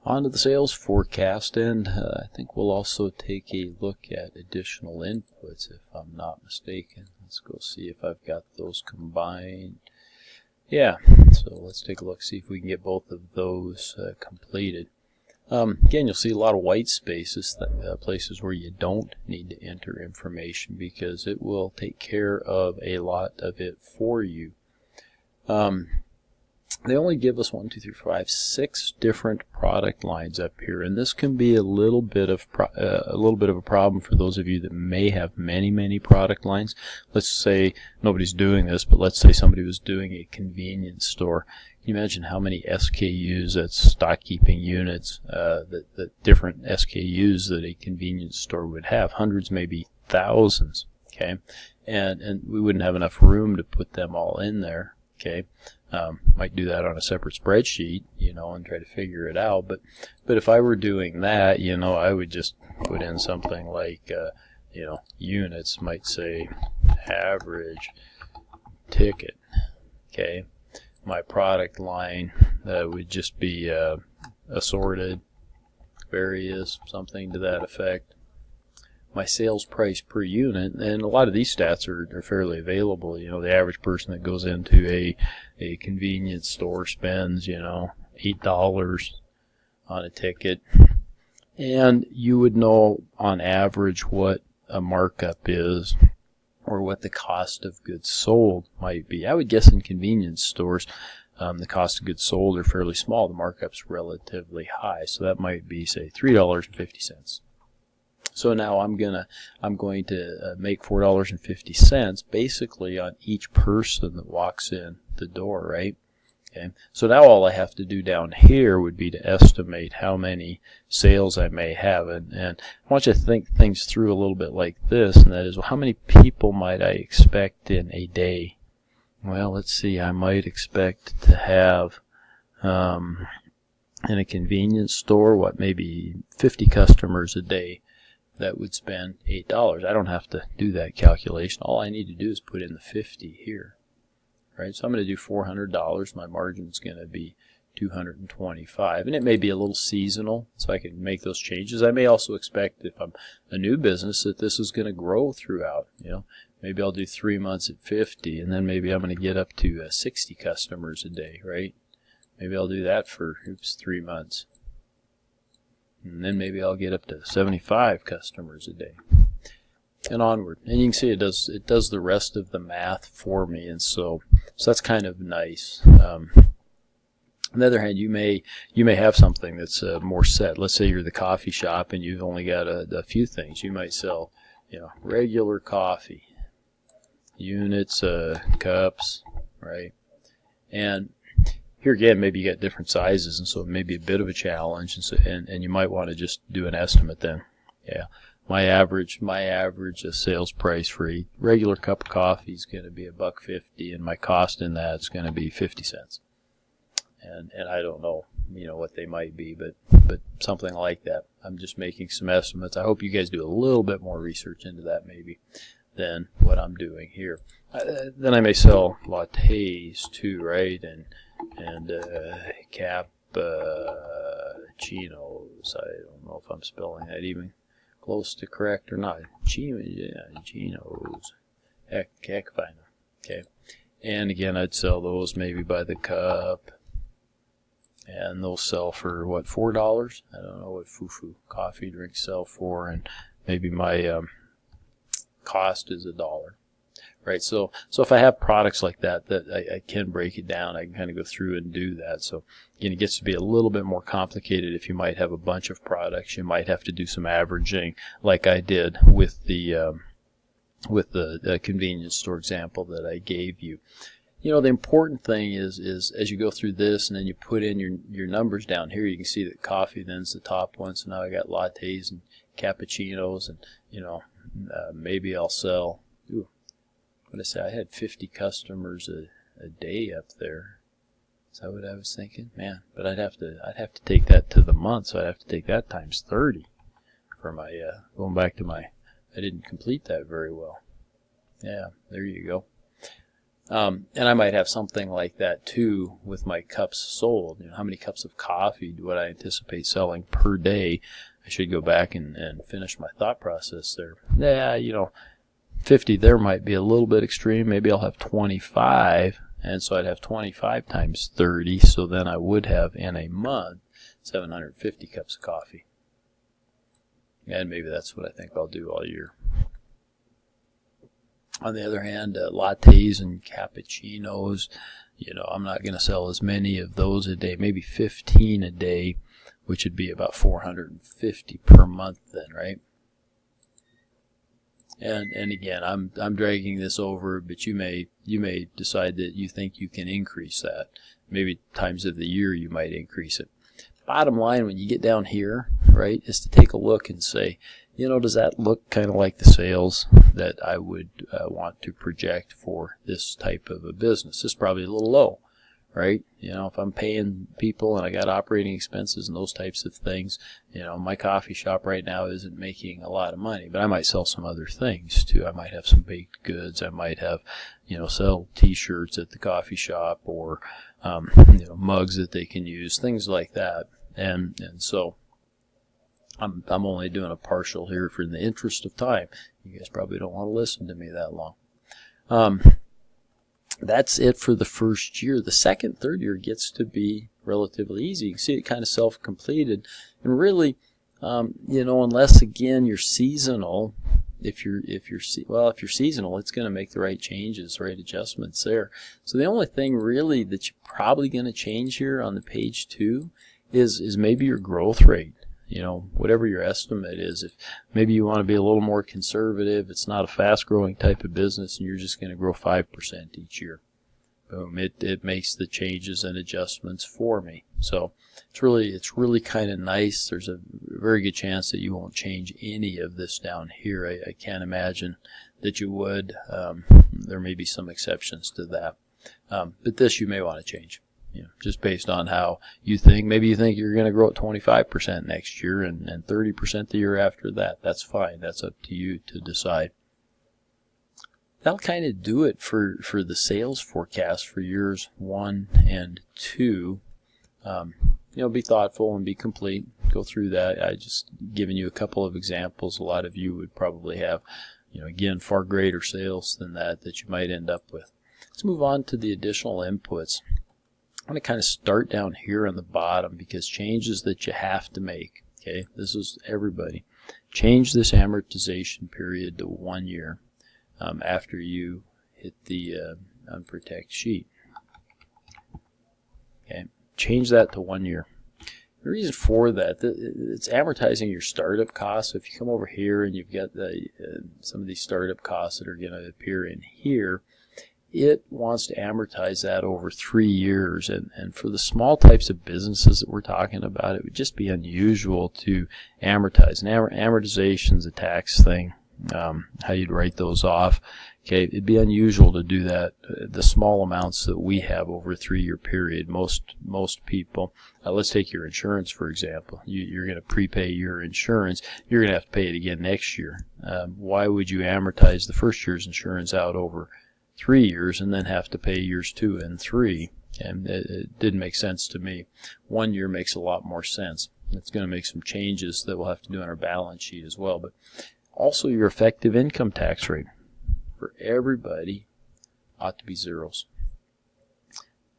On to the sales forecast, and I think we'll also take a look at additional inputs if I'm not mistaken. Let's go see if I've got those combined. Yeah, so let's take a look, see if we can get both of those completed. Again, you'll see a lot of white spaces, places where you don't need to enter information because it will take care of a lot of it for you. They only give us 6 different product lines up here, and this can be a little bit of a problem for those of you that may have many product lines. Let's say nobody's doing this, but let's say somebody was doing a convenience store. Can you imagine how many SKUs, that's stock keeping units, that different SKUs that a convenience store would have? Hundreds, maybe thousands. Okay, and we wouldn't have enough room to put them all in there. Okay. Might do that on a separate spreadsheet, and try to figure it out. But if I were doing that, I would just put in something like, units, might say average ticket. Okay. My product line would just be assorted, various, something to that effect. My sales price per unit, and a lot of these stats are fairly available. The average person that goes into a convenience store spends, $8 on a ticket. And you would know on average what a markup is or what the cost of goods sold might be. I would guess in convenience stores, the cost of goods sold are fairly small. The markup's relatively high. So that might be, say, $3.50. So now I'm going to make $4.50 basically on each person that walks in the door, right? Okay. So now all I have to do down here would be to estimate how many sales I may have, and I want you to think things through a little bit like this, and that is, well, how many people might I expect in a day? Well, let's see. I might expect to have in a convenience store, maybe 50 customers a day that would spend $8. I don't have to do that calculation. All I need to do is put in the 50 here, right? So I'm going to do $400. My margin's going to be $225, and it may be a little seasonal, so I can make those changes. I may also expect, if I'm a new business, that this is going to grow throughout. Maybe I'll do 3 months at 50, and then maybe I'm going to get up to 60 customers a day, right? Maybe I'll do that for 3 months. And then maybe I'll get up to 75 customers a day, and onward. And you can see it does the rest of the math for me, and so that's kind of nice. On the other hand, you may have something that's more set. Let's say you're the coffee shop and you've only got a few things. You might sell, regular coffee, units, cups, right? And here again, maybe you got different sizes, and so it may be a bit of a challenge, and you might want to just do an estimate then. Yeah, my average sales price for a regular cup of coffee is going to be $1.50, and my cost in that is going to be 50 cents. And I don't know, what they might be, but something like that. I'm just making some estimates. I hope you guys do a little bit more research into that maybe than what I'm doing here. Then I may sell lattes too, right? And cappuccinos. I don't know if I'm spelling that even close to correct or not. Chinos. Heck if I know. Okay. And again, I'd sell those maybe by the cup. And they'll sell for, $4? I don't know what Fufu coffee drinks sell for. And maybe my cost is $1. Right, so if I have products like that I can break it down, I can kind of go through and do that. So again, it gets to be a little bit more complicated if you might have a bunch of products. You might have to do some averaging, like I did with the convenience store example that I gave you. The important thing is as you go through this and then you put in your numbers down here, you can see that coffee then's the top one. So now I got lattes and cappuccinos, and maybe I'll sell. What I say, I had 50 customers a day up there. Is that what I was thinking? Man, but I'd have to take that to the month, so I'd have to take that times 30 for my going back to I didn't complete that very well. Yeah, there you go. And I might have something like that too with my cups sold. How many cups of coffee would I anticipate selling per day? I should go back and finish my thought process there. Yeah, 50 there might be a little bit extreme. Maybe I'll have 25, and so I'd have 25 times 30, so then I would have in a month 750 cups of coffee. And maybe that's what I think I'll do all year. On the other hand, lattes and cappuccinos, I'm not going to sell as many of those a day, maybe 15 a day, which would be about 450 per month then, right? And again, I'm dragging this over, but you may decide that you think you can increase that. Maybe times of the year you might increase it. Bottom line, when you get down here, right, is to take a look and say, does that look kind of like the sales that I would want to project for this type of a business? This is probably a little low, right? If I'm paying people and I got operating expenses and those types of things, my coffee shop right now isn't making a lot of money, but I might sell some other things too. I might have some baked goods. I might have, sell t-shirts at the coffee shop, or, mugs that they can use, things like that. And so I'm only doing a partial here for the interest of time. You guys probably don't want to listen to me that long. That's it for the first year. The second, third year gets to be relatively easy. You can see it kind of self-completed. And really, unless again you're seasonal, if you're seasonal, it's going to make the right changes, right adjustments there. So the only thing really that you're probably going to change here on the page 2 is maybe your growth rate. Whatever your estimate is. If maybe you want to be a little more conservative, it's not a fast-growing type of business, and you're just going to grow 5% each year. Boom! It makes the changes and adjustments for me. So it's really kind of nice. There's a very good chance that you won't change any of this down here. I can't imagine that you would. There may be some exceptions to that, but this you may want to change. Just based on how you think. Maybe you think you're going to grow at 25% next year and 30% the year after that. That's fine. That's up to you to decide. That'll kind of do it for the sales forecast for years 1 and 2. Be thoughtful and be complete. Go through that. I just given you a couple of examples. A lot of you would probably have, again, far greater sales than that you might end up with. Let's move on to the additional inputs. I'm going to kind of start down here on the bottom because changes that you have to make. Okay, this is everybody. Change this amortization period to 1 year after you hit the unprotect sheet. Okay, change that to 1 year. The reason for that, it's amortizing your startup costs. So if you come over here and you've got some of these startup costs that are going to appear in here, it wants to amortize that over 3 years. And for the small types of businesses that we're talking about, it would just be unusual to amortize. And amortization is a tax thing, how you'd write those off. Okay, it'd be unusual to do that, the small amounts that we have over a 3-year period. Most people, let's take your insurance, for example. You're going to prepay your insurance. You're going to have to pay it again next year. Why would you amortize the first year's insurance out over 3 years and then have to pay years 2 and 3? And it didn't make sense to me. 1 year makes a lot more sense. It's going to make some changes that we'll have to do on our balance sheet as well. But also your effective income tax rate for everybody ought to be zeros.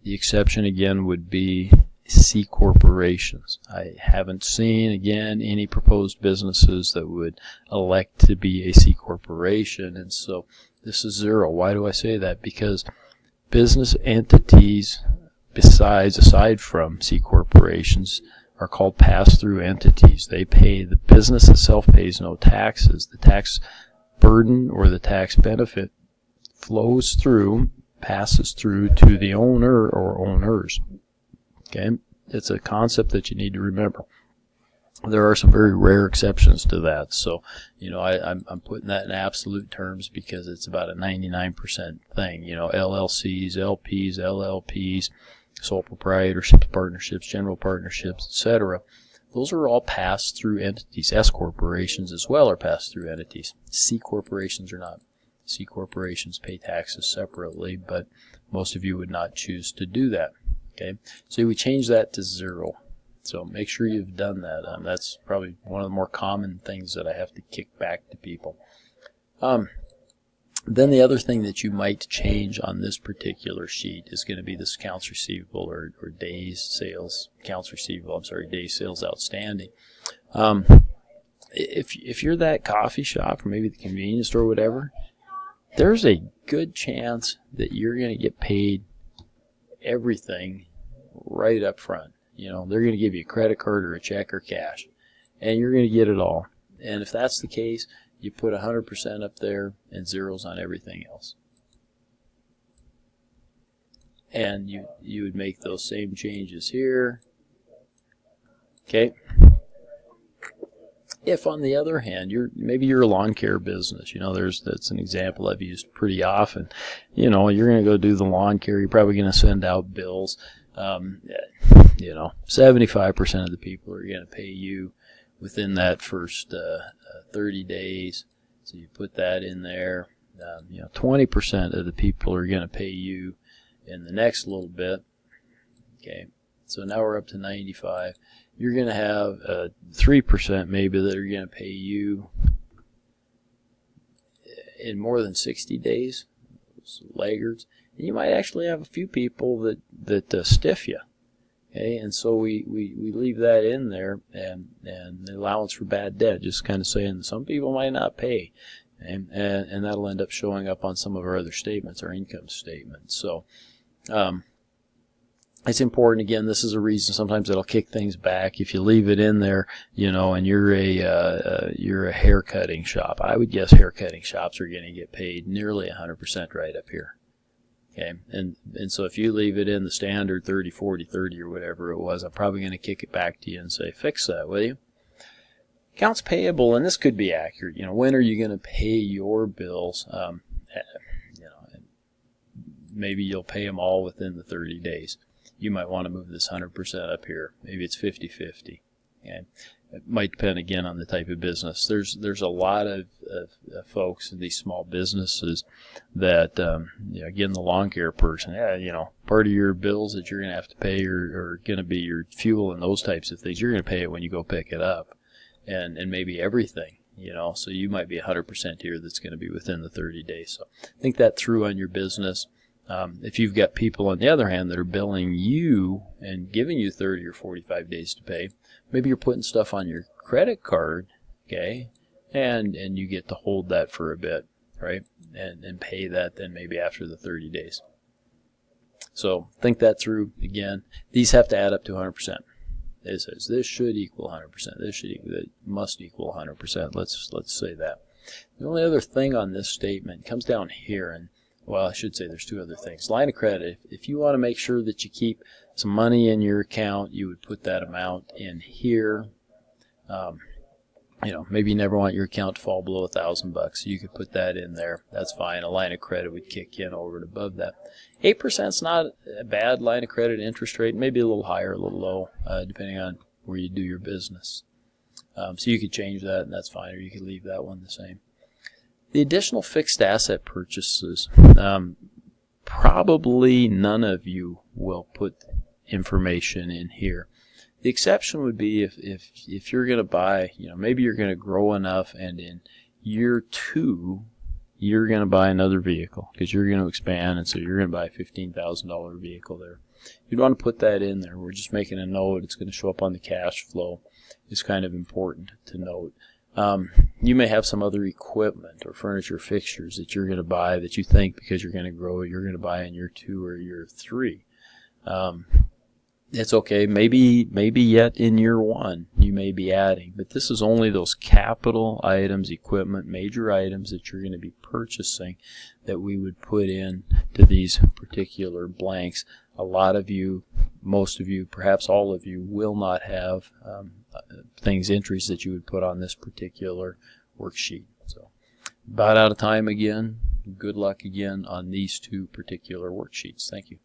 The exception again would be C corporations. I haven't seen again any proposed businesses that would elect to be a C corporation, and so this is zero. Why do I say that? Because business entities aside from C corporations are called pass-through entities. They pay, the business itself pays no taxes. The tax burden or the tax benefit flows through, passes through to the owner or owners. Okay? It's a concept that you need to remember. There are some very rare exceptions to that. So, I'm putting that in absolute terms because it's about a 99% thing. LLCs, LPs, LLPs, sole proprietorships, partnerships, general partnerships, etc. Those are all pass-through entities. S corporations as well are pass-through entities. C corporations are not. C corporations pay taxes separately, but most of you would not choose to do that. Okay, so we change that to 0. So make sure you've done that. That's probably one of the more common things that I have to kick back to people. Then the other thing that you might change on this particular sheet is going to be this accounts receivable or days sales, days sales outstanding. If you're that coffee shop or maybe the convenience store or whatever, there's a good chance that you're going to get paid everything right up front. You know, they're going to give you a credit card or a check or cash, and you're going to get it all. And if that's the case, you put 100% up there and zeros on everything else. And you would make those same changes here. Okay. If on the other hand, maybe you're a lawn care business, you know, that's an example I've used pretty often. You know, you're going to go do the lawn care. You're probably going to send out bills. You know, 75% of the people are going to pay you within that first 30 days. So you put that in there. You know, 20% of the people are going to pay you in the next little bit. Okay, so now we're up to 95. You're going to have 3% maybe that are going to pay you in more than 60 days, laggards. And you might actually have a few people that stiff you. Okay, and so we leave that in there, and the allowance for bad debt, just kind of saying some people might not pay, and that'll end up showing up on some of our other statements, our income statements. So it's important. Again, this is a reason sometimes it'll kick things back if you leave it in there, you know, and you're a hair cutting shop. I would guess hair cutting shops are going to get paid nearly 100% right up here. Okay, and so if you leave it in the standard 30, 40, 30 or whatever it was, I'm probably going to kick it back to you and say, fix that, will you? Accounts payable, and this could be accurate. You know, when are you going to pay your bills? You know, maybe you'll pay them all within the 30 days. You might want to move this 100% up here. Maybe it's 50-50. Okay. It might depend again on the type of business. There's a lot of folks in these small businesses that you know, again, the lawn care person, you know, part of your bills that you're going to have to pay are going to be your fuel and those types of things. You're going to pay it when you go pick it up, and maybe everything, you know. So you might be 100% here that's going to be within the 30 days. So think that through on your business. If you've got people on the other hand that are billing you and giving you 30 or 45 days to pay, maybe you're putting stuff on your credit card, okay, and you get to hold that for a bit, right, and pay that then maybe after the 30 days. So think that through. Again, these have to add up to 100%. It says this should equal 100%. That must equal 100%. Let's say that. The only other thing on this statement comes down here, and well, I should say there's two other things. Line of credit, if you want to make sure that you keep some money in your account, you would put that amount in here. You know, maybe you never want your account to fall below $1,000, so you could put that in there. That's fine. A line of credit would kick in over and above that. 8% is not a bad line of credit interest rate. Maybe a little higher, a little low, depending on where you do your business. So you could change that, and that's fine, or you could leave that one the same. The additional fixed asset purchases, probably none of you will put information in here. The exception would be if you're going to buy, you know, maybe you're going to grow enough, and in year 2 you're going to buy another vehicle because you're going to expand, and so you're going to buy a $15,000 vehicle there. You'd want to put that in there. We're just making a note. It's going to show up on the cash flow. It's kind of important to note. You may have some other equipment or furniture fixtures that you're going to buy that you think because you're going to grow it, you're going to buy in year 2 or year 3. It's okay. Maybe yet in year 1 you may be adding, but this is only those capital items, equipment, major items that you're going to be purchasing that we would put in to these particular blanks. A lot of you, most of you, perhaps all of you will not have entries that you would put on this particular worksheet. So about out of time again. Good luck again on these 2 particular worksheets. Thank you.